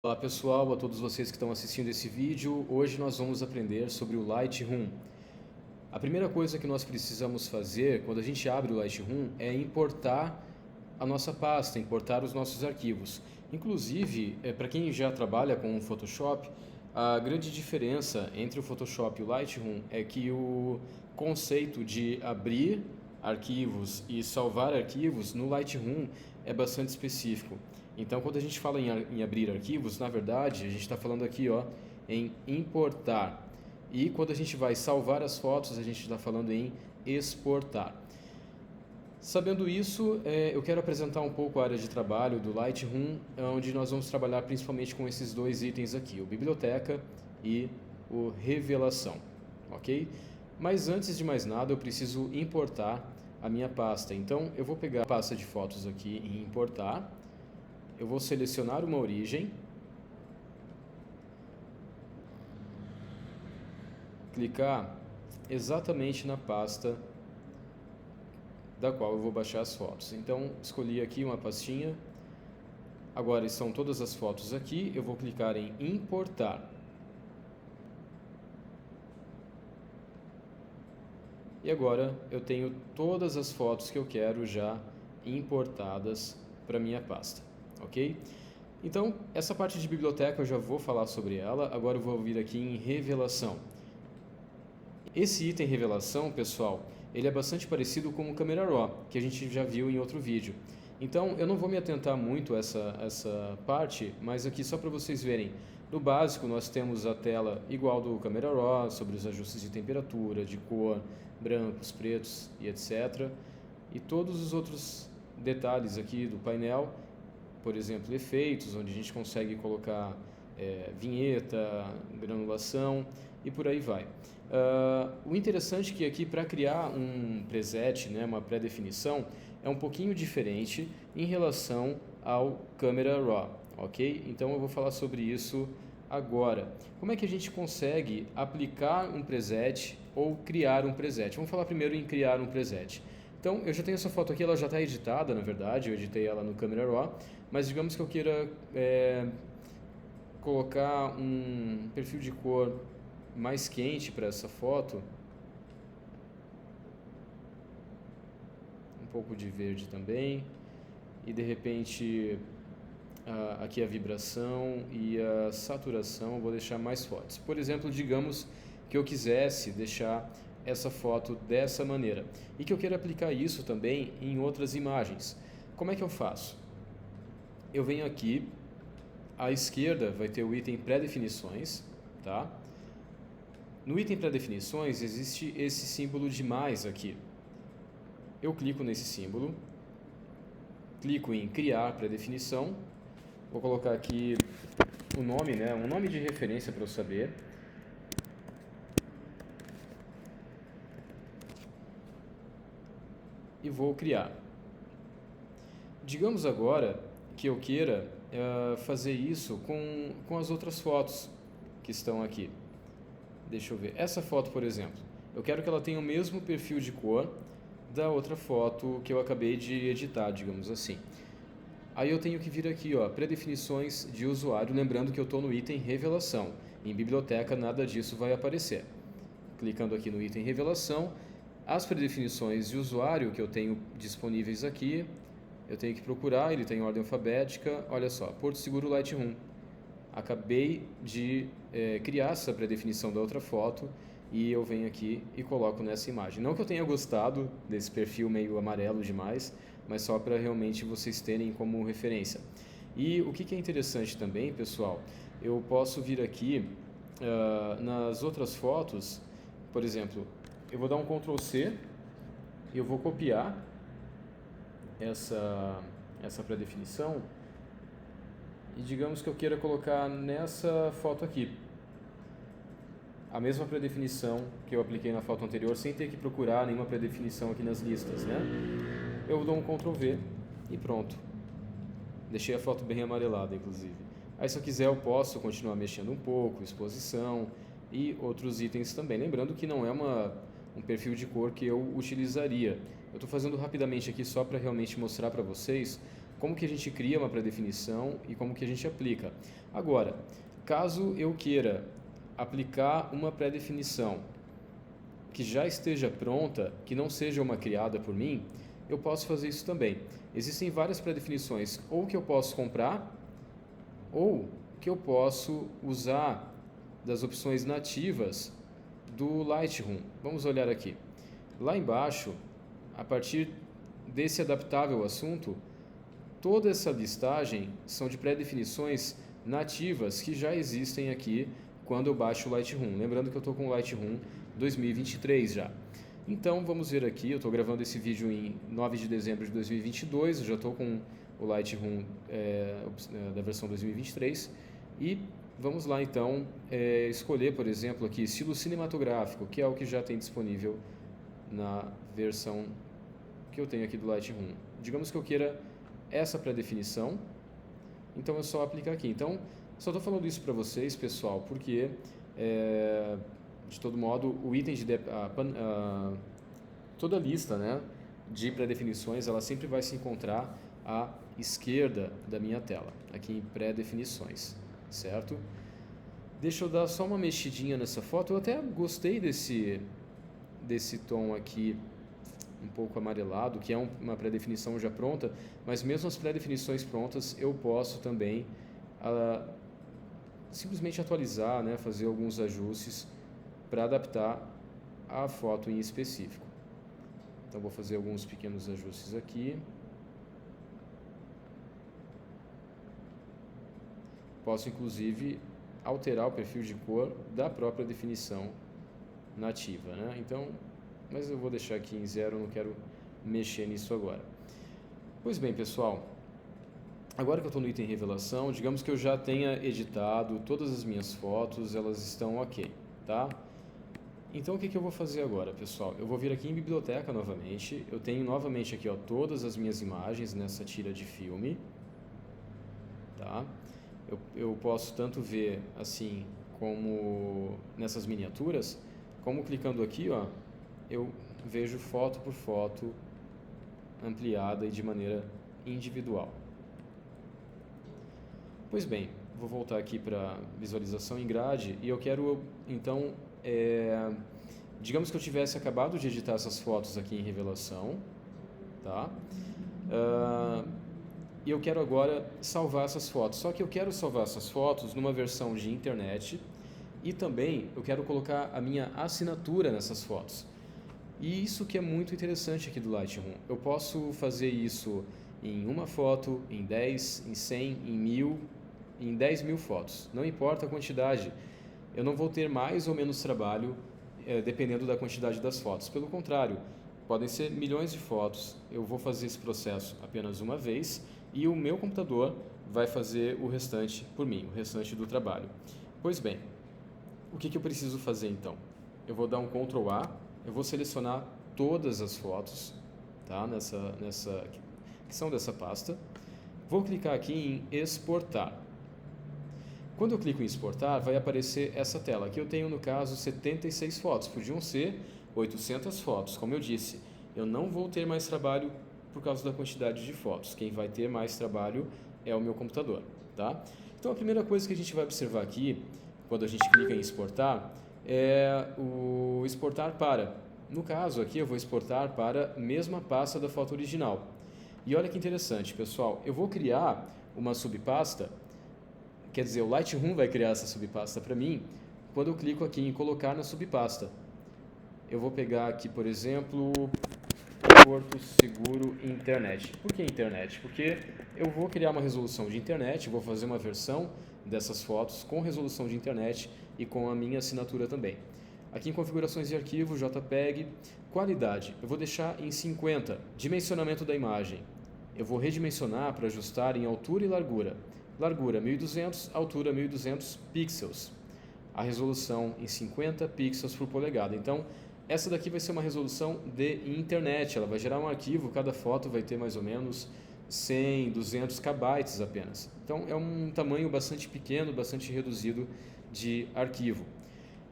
Olá pessoal, a todos vocês que estão assistindo esse vídeo. Hoje nós vamos aprender sobre o Lightroom. A primeira coisa que nós precisamos fazer quando a gente abre o Lightroom é importar a nossa pasta, importar os nossos arquivos. Inclusive, para quem já trabalha com o Photoshop, a grande diferença entre o Photoshop e o Lightroom é que o conceito de abrir arquivos e salvar arquivos no Lightroom é bastante específico. Então, quando a gente fala em abrir arquivos, na verdade, a gente está falando aqui em importar. E quando a gente vai salvar as fotos, a gente está falando em exportar. Sabendo isso, eu quero apresentar um pouco a área de trabalho do Lightroom, onde nós vamos trabalhar principalmente com esses dois itens aqui, o Biblioteca e o Revelação, ok? Mas antes de mais nada, eu preciso importar a minha pasta. Então, eu vou pegar a pasta de fotos aqui e importar. Eu vou selecionar uma origem, clicar exatamente na pasta da qual eu vou baixar as fotos. Então, escolhi aqui uma pastinha. Agora estão todas as fotos aqui. Eu vou clicar em importar. E agora eu tenho todas as fotos que eu quero já importadas para minha pasta, ok? Então, essa parte de biblioteca eu já vou falar sobre ela. Agora eu vou vir aqui em revelação. Esse item revelação, pessoal, ele é bastante parecido com o Camera Raw, que a gente já viu em outro vídeo. Então, eu não vou me atentar muito a essa parte, mas aqui só para vocês verem. No básico, nós temos a tela igual do Camera Raw, sobre os ajustes de temperatura, de cor, brancos, pretos e etc. E todos os outros detalhes aqui do painel, por exemplo, efeitos, onde a gente consegue colocar vinheta, granulação e por aí vai. O interessante é que aqui para criar um preset, né, uma pré-definição, é um pouquinho diferente em relação ao Camera Raw, ok? Então eu vou falar sobre isso agora. Como é que a gente consegue aplicar um preset ou criar um preset? Vamos falar primeiro em criar um preset. Então eu já tenho essa foto aqui, ela já está editada, na verdade, eu editei ela no Camera Raw, mas digamos que eu queira colocar um perfil de cor mais quente para essa foto, um pouco de verde também, e de repente aqui a vibração e a saturação eu vou deixar mais fortes. Por exemplo, digamos que eu quisesse deixar essa foto dessa maneira e que eu queira aplicar isso também em outras imagens. Como é que eu faço? Eu venho aqui, à esquerda vai ter o item pré-definições, tá? No item pré-definições existe esse símbolo de mais aqui. Eu clico nesse símbolo, clico em criar pré-definição, vou colocar aqui o nome, né, um nome de referência para eu saber. E vou criar. Digamos agora que eu queira fazer isso com as outras fotos que estão aqui. Deixa eu ver. Essa foto, por exemplo, eu quero que ela tenha o mesmo perfil de cor da outra foto que eu acabei de editar, digamos assim. Aí eu tenho que vir aqui, pré-definições de usuário, lembrando que eu estou no item revelação. Em biblioteca nada disso vai aparecer. Clicando aqui no item revelação, as pré-definições de usuário que eu tenho disponíveis aqui, eu tenho que procurar, ele tem em ordem alfabética, olha só, Porto Seguro Lightroom. Acabei de criar essa pré-definição da outra foto e eu venho aqui e coloco nessa imagem. Não que eu tenha gostado desse perfil meio amarelo demais, mas só para realmente vocês terem como referência. E o que é interessante também, pessoal, eu posso vir aqui nas outras fotos, por exemplo, eu vou dar um Ctrl C e eu vou copiar essa pré-definição e digamos que eu queira colocar nessa foto aqui a mesma pré-definição que eu apliquei na foto anterior, sem ter que procurar nenhuma pré-definição aqui nas listas, né? Eu dou um Ctrl V e pronto. Deixei a foto bem amarelada, inclusive. Aí se eu quiser eu posso continuar mexendo um pouco, exposição e outros itens também. Lembrando que não é um perfil de cor que eu utilizaria. Eu estou fazendo rapidamente aqui só para realmente mostrar para vocês como que a gente cria uma pré-definição e como que a gente aplica. Agora, caso eu queira aplicar uma pré-definição que já esteja pronta, que não seja uma criada por mim, eu posso fazer isso também. Existem várias pré-definições, ou que eu posso comprar, ou que eu posso usar das opções nativas do Lightroom. Vamos olhar aqui. Lá embaixo, a partir desse adaptável assunto, toda essa listagem são de pré-definições nativas que já existem aqui quando eu baixo o Lightroom. Lembrando que eu estou com o Lightroom 2023 já. Então, vamos ver aqui, eu estou gravando esse vídeo em 9 de dezembro de 2022, eu já estou com o Lightroom da versão 2023 e vamos lá então escolher, por exemplo, aqui estilo cinematográfico, que é o que já tem disponível na versão que eu tenho aqui do Lightroom. Digamos que eu queira essa pré-definição, então é só aplicar aqui. Então, só estou falando isso para vocês, pessoal, porque de todo modo o item de toda a lista, né, de pré-definições, ela sempre vai se encontrar à esquerda da minha tela, aqui em pré-definições, certo? Deixa eu dar só uma mexidinha nessa foto. Eu até gostei desse tom aqui um pouco amarelado, que é uma pré-definição já pronta, mas mesmo as pré-definições prontas eu posso também simplesmente atualizar, né, fazer alguns ajustes para adaptar a foto em específico. Então vou fazer alguns pequenos ajustes aqui. Posso inclusive alterar o perfil de cor da própria definição nativa, né? Então, mas eu vou deixar aqui em 0, não quero mexer nisso agora. Pois bem, pessoal, agora que eu estou no item revelação, digamos que eu já tenha editado todas as minhas fotos, elas estão ok, tá? Então o que eu vou fazer agora, pessoal? Eu vou vir aqui em biblioteca novamente, eu tenho novamente aqui, ó, todas as minhas imagens nessa tira de filme, tá? Eu posso tanto ver assim como nessas miniaturas, como clicando aqui, ó, eu vejo foto por foto ampliada e de maneira individual. Pois bem, vou voltar aqui para visualização em grade e eu quero então, digamos que eu tivesse acabado de editar essas fotos aqui em revelação, tá? E eu quero agora salvar essas fotos, só que eu quero salvar essas fotos numa versão de internet e também eu quero colocar a minha assinatura nessas fotos. E isso que é muito interessante aqui do Lightroom. Eu posso fazer isso em uma foto, em 10, em 100, em 1000, em 10.000 fotos. Não importa a quantidade, eu não vou ter mais ou menos trabalho dependendo da quantidade das fotos. Pelo contrário, podem ser milhões de fotos, eu vou fazer esse processo apenas uma vez e o meu computador vai fazer o restante por mim, o restante do trabalho. Pois bem, o que eu preciso fazer então? Eu vou dar um Ctrl A, eu vou selecionar todas as fotos, tá? Que são dessa pasta. Vou clicar aqui em exportar. Quando eu clico em exportar, vai aparecer essa tela. Aqui eu tenho, no caso, 76 fotos. Podiam ser 800 fotos, como eu disse. Eu não vou ter mais trabalho por causa da quantidade de fotos. Quem vai ter mais trabalho é o meu computador, tá? Então, a primeira coisa que a gente vai observar aqui, quando a gente clica em exportar, é o exportar para. No caso aqui, eu vou exportar para a mesma pasta da foto original. E olha que interessante, pessoal. Eu vou criar uma subpasta, quer dizer, o Lightroom vai criar essa subpasta para mim, quando eu clico aqui em colocar na subpasta. Eu vou pegar aqui, por exemplo, Porto Seguro Internet. Por que internet? Porque eu vou criar uma resolução de internet, vou fazer uma versão dessas fotos com resolução de internet e com a minha assinatura também. Aqui em configurações de arquivo, JPEG, qualidade, eu vou deixar em 50, dimensionamento da imagem. Eu vou redimensionar para ajustar em altura e largura. Largura 1200, altura 1200 pixels. A resolução em 50 pixels por polegada. Então, essa daqui vai ser uma resolução de internet, ela vai gerar um arquivo, cada foto vai ter mais ou menos 100, 200 KB apenas. Então é um tamanho bastante pequeno, bastante reduzido de arquivo.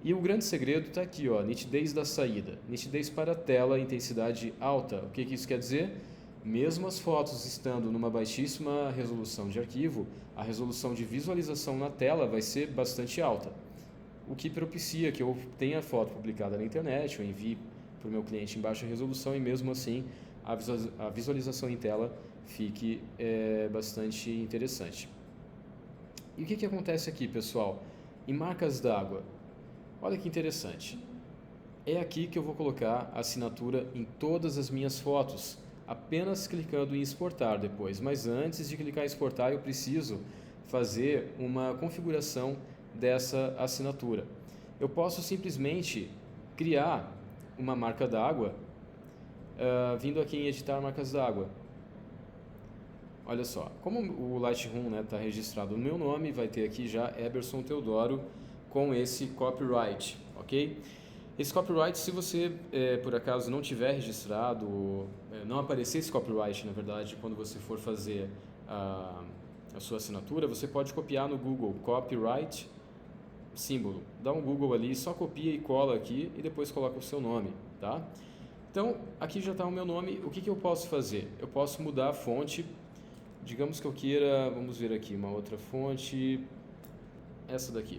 E o grande segredo está aqui, ó, nitidez da saída. Nitidez para a tela, intensidade alta. O que isso quer dizer? mesmo as fotos estando numa baixíssima resolução de arquivo, a resolução de visualização na tela vai ser bastante alta, o que propicia que eu tenha a foto publicada na internet, eu envie para o meu cliente em baixa resolução e mesmo assim a visualização em tela fique bastante interessante. E o que acontece aqui, pessoal? Em marcas d'água, olha que interessante. É aqui que eu vou colocar a assinatura em todas as minhas fotos, apenas clicando em exportar depois. Mas antes de clicar em exportar, eu preciso fazer uma configuração dessa assinatura. Eu posso simplesmente criar uma marca d'água, vindo aqui em editar marcas d'água. Olha só, como o Lightroom está registrado no meu nome, vai ter aqui já Eberson Teodoro com esse copyright, ok? Esse copyright, se você por acaso não tiver registrado, não aparecer esse copyright, na verdade, quando você for fazer a sua assinatura, você pode copiar no Google, copyright, símbolo. Dá um Google ali, só copia e cola aqui e depois coloca o seu nome, tá? Então, aqui já está o meu nome. O que eu posso fazer? Eu posso mudar a fonte. Digamos que eu queira, vamos ver aqui, uma outra fonte, essa daqui.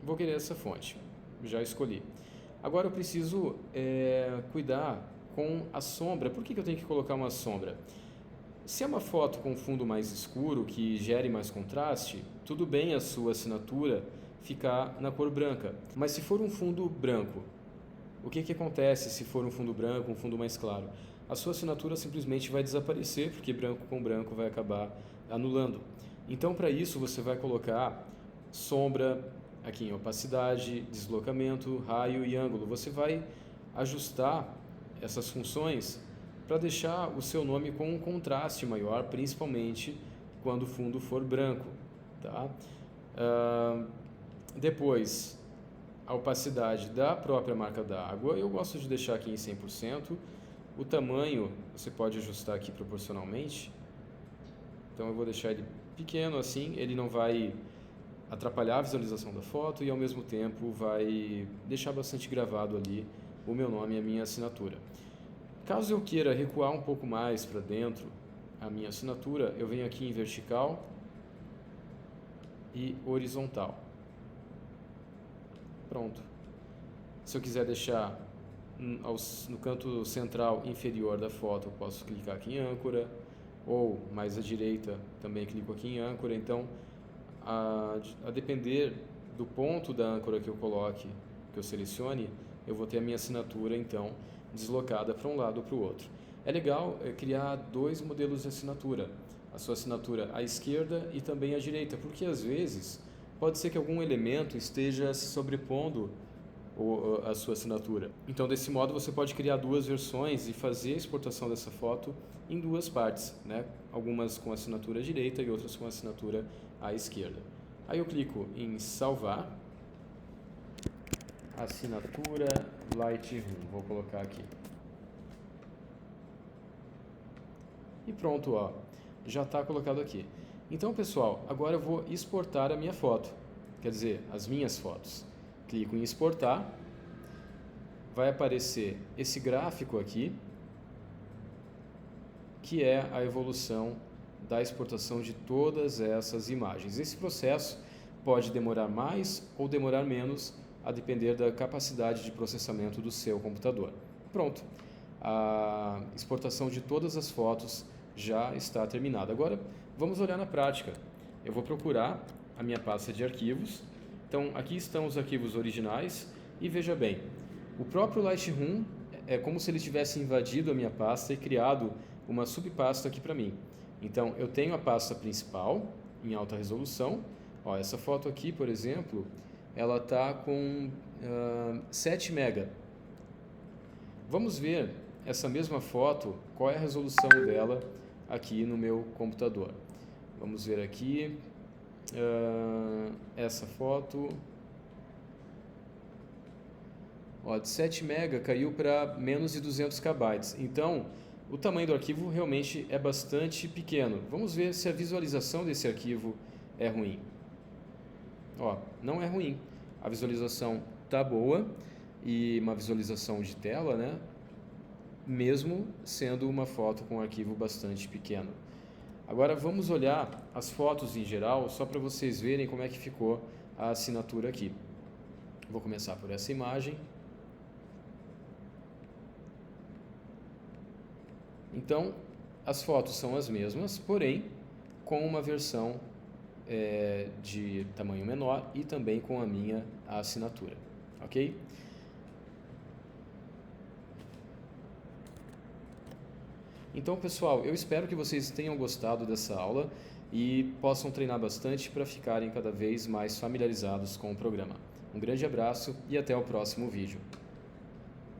Vou querer essa fonte, já escolhi. Agora eu preciso cuidar com a sombra. Por que eu tenho que colocar uma sombra? Se é uma foto com fundo mais escuro, que gere mais contraste, tudo bem a sua assinatura ficar na cor branca. Mas se for um fundo branco, o que acontece se for um fundo branco, um fundo mais claro? A sua assinatura simplesmente vai desaparecer, porque branco com branco vai acabar anulando. Então, para isso, você vai colocar sombra, aqui em opacidade, deslocamento, raio e ângulo. Você vai ajustar essas funções para deixar o seu nome com um contraste maior, principalmente quando o fundo for branco. Tá? Depois, a opacidade da própria marca d'água, eu gosto de deixar aqui em 100%. O tamanho você pode ajustar aqui proporcionalmente. Então eu vou deixar ele pequeno assim, ele não vai atrapalhar a visualização da foto e ao mesmo tempo vai deixar bastante gravado ali o meu nome e a minha assinatura. Caso eu queira recuar um pouco mais para dentro a minha assinatura, eu venho aqui em vertical e horizontal. Pronto. Se eu quiser deixar no canto central inferior da foto, eu posso clicar aqui em âncora, ou mais à direita também clico aqui em âncora. Então, a depender do ponto da âncora que eu coloque, que eu selecione, eu vou ter a minha assinatura então deslocada para um lado ou para o outro. É legal criar dois modelos de assinatura, a sua assinatura à esquerda e também à direita, porque às vezes pode ser que algum elemento esteja se sobrepondo a sua assinatura. Então, desse modo, você pode criar duas versões e fazer a exportação dessa foto em duas partes, né? Algumas com assinatura à direita e outras com assinatura à esquerda. Aí eu clico em salvar, assinatura Lightroom, vou colocar aqui. E pronto, ó, já está colocado aqui. Então, pessoal, agora eu vou exportar a minha foto, quer dizer, as minhas fotos. Clico em exportar, vai aparecer esse gráfico aqui, que é a evolução da exportação de todas essas imagens. Esse processo pode demorar mais ou demorar menos, a depender da capacidade de processamento do seu computador. Pronto, a exportação de todas as fotos já está terminada. Agora, vamos olhar na prática. Eu vou procurar a minha pasta de arquivos. Então, aqui estão os arquivos originais e veja bem, o próprio Lightroom é como se ele tivesse invadido a minha pasta e criado uma subpasta aqui para mim. Então, eu tenho a pasta principal em alta resolução. Ó, essa foto aqui, por exemplo, ela está com 7 MB. Vamos ver essa mesma foto, qual é a resolução dela aqui no meu computador. Vamos ver aqui. Essa foto, ó, de 7 MB caiu para menos de 200 KB. Então, o tamanho do arquivo realmente é bastante pequeno. Vamos ver se a visualização desse arquivo é ruim. Ó, não é ruim. A visualização tá boa e uma visualização de tela, né? mesmo sendo uma foto com um arquivo bastante pequeno. Agora vamos olhar as fotos em geral, só para vocês verem como é que ficou a assinatura aqui. Vou começar por essa imagem. Então, as fotos são as mesmas, porém com uma versão de tamanho menor e também com a minha assinatura, ok? Então, pessoal, eu espero que vocês tenham gostado dessa aula e possam treinar bastante para ficarem cada vez mais familiarizados com o programa. Um grande abraço e até o próximo vídeo.